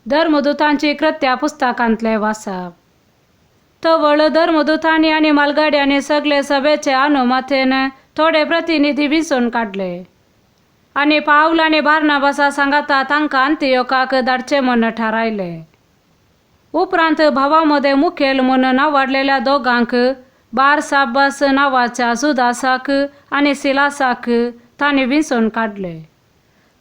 धर्मदूतांची कृत्या पुस्तकांतले वाचप. तवळ धर्मदूतांनी आणि मालगाड्याने सगळे सभेचे अनुमतेने थोडे प्रतिनिधी विंचून काढले आणि पाऊल आणि बारनाबासा सांगता तांकां अंतियोकाक धाडचे म्हूण ठरायले. उपरांत भावांमध्ये मुखेल म्हणून आवडलेल्या दोघांक बारसाबास नावाच्या जुदासाक आणि सिलासाक तांणी विंचून काढले.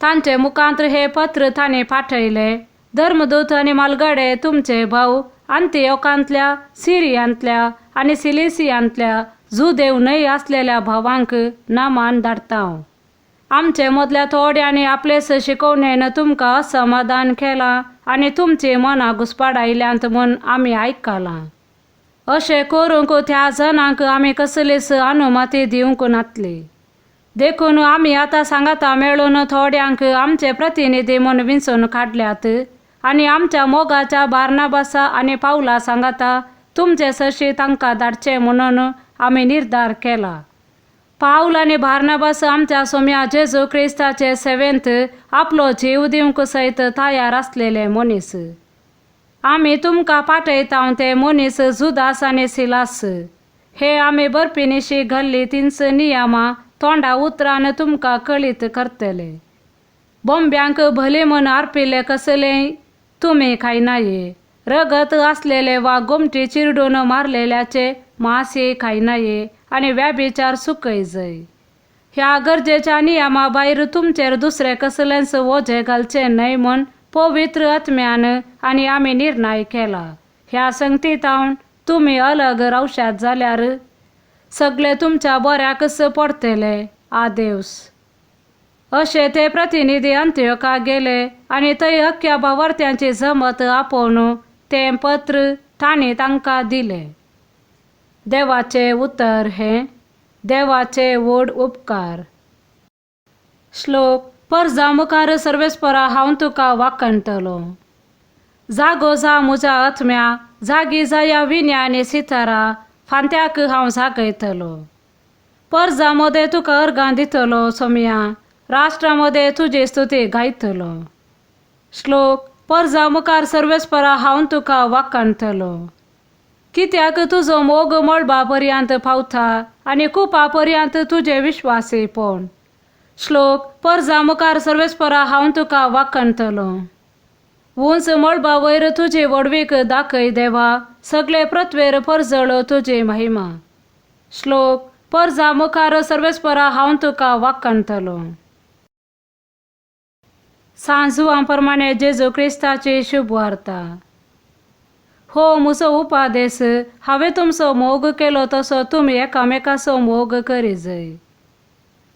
तांचे मुखांतर हे पत्र तांणी पाठयले: धर्मदूत आणि मालगाडे तुमचे भाऊ अंतियोकांतल्या, सिरियांतल्या आणि सिलिसियांतल्या जुदेव न्हय असलेल्या भावांक नामान धाडतां. आमचे मदल्या थोड्यांनी आपलेच शिकवणेन तुमकां असमाधान केलां आणि तुमची मनां घुसपाडायल्यांत म्हूण आमी आयकलां. अशें करूंक त्या जणांक आमी कसलीच अनुमती दिवंक नातली. देखून आमी आतां सांगता मेळून थोड्यांक आमचे प्रतिनिधी म्हूण विंचून काडल्यात आणि आमच्या मोगाच्या बारनाबासा आणि पाऊला सांगता तुमचे सरशी तांकां धाडचे म्हणून आमी निर्धार केला. पाऊल आणि बारनाबास आमच्या सोम्या जेजू क्रिस्ताचे सेवेंत आपलो जीव दिवंक सयत तयार आसलेले मनीस. आमी तुमकां पाठयतां ते मनीस जुदास आणि सिलास. हे आमी बर्फिनिशी घाल्ली 300 नियमां तोंडा उतरान तुमकां कळीत करतले. बोंब्यांक भले म्हूण आरपिल्ले कसलेय तुमी खायनाये. रगत असलेले वा गोमटी चिरडून मारलेल्याचे मांसय खायनाये आणि व्याभिचार सुकय जय. ह्या गरजेच्या नियमा भायर तुमचेर दुसरे कसलेंच ओझे घालचे न्हय म्हूण पवित्र आत्म्यान आणि आमी निर्णय केला. ह्या संगतीतावन तुमी अलग रावशात जाल्यार सगळे तुमच्या बऱ्याकच पडतले. आदेवस. अशे ते प्रतिनिधी अंतियोका गेले आणि थंय अख्ख्या भावार्थ्यांची जमत आपोवन तें पत्र तांणी तांकां दिलें. देवाचे उतर हे देवाचे व्हड उपकार. श्लोक. परजा मुखार सर्वेस्परा हांव तुका वाखणतलो. जागो जा म्हज्या आत्म्या, जागी जाया विण्या आनी सितारा, फांत्याक हांव जागयतलो. परजामध्ये तुका अर्गां दितलो सोम्या, राष्ट्रामध्ये तुजी स्तुती गायतलो. श्लोक. परजा मुखार सर्वेस्परा हांव तुका वाखणतलो. कित्याक तुजो मोग मळबा पर्यंत पावता आणि कुपा पर्यंत तुजे विश्वासीपण. श्लोक. परजा मुखार सर्वेस्परा हांव तुका वाखणतलो. उंच मळबा वयर तुजी वडवीक दाखय देवा, सगळे पृथ्वेर परजळ तुजी महिमा. श्लोक. परजा मुखार सर्वेस्परा हांव तुका वाखणतलो. सांजुवां प्रमाणे जेजू क्रिस्ताची शुभ वार्ता. हो म्हजो उपादेश, हांवें तुमचो मोग केलो तसो तुमी एकामेकाचो मोग करी जय.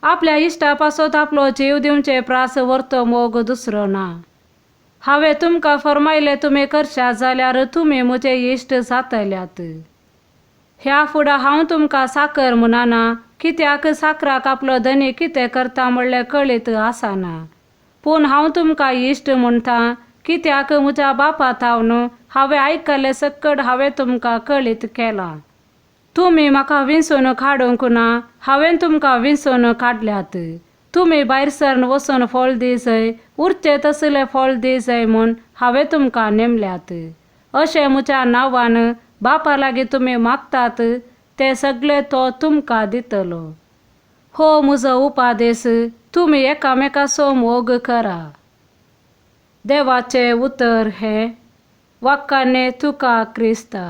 आपल्या इश्टा पासत आपलो जीव दिवचे प्रास व्हरतो मोग दुसरो ना. हांवें तुमकां फरमायले तुमी करशात जाल्यार तुमी म्हजे इश्ट जातल्यात. ह्या फुडां हांव तुमकां साकर म्हणना, कित्याक साकराक आपलो धनी कितें करता म्हणलें कळीत आसना. पूण हांव तुमकां इश्ट म्हणटां, कित्याक म्हज्या बापा थावन हांवें आयकले सकट हांवें तुमकां कळीत केलां. तुमी म्हाका विंचून काडूंक ना, हांवें तुमकां विंचून काडल्यात. तुमी भायर सरून वचून फळ दी जय, उरचे तसले फळ दी जय म्हूण हांवें तुमकां नेमल्यात. अशें म्हज्या नांवान बापा लागीं तुमी मागतात ते सगळे तो तुमकां दितलो. हो म्हजो उपादेश, तुमी एकामेकाचो मोग करा. देवाचे उतर हे वाखाणे तुका क्रिस्ता.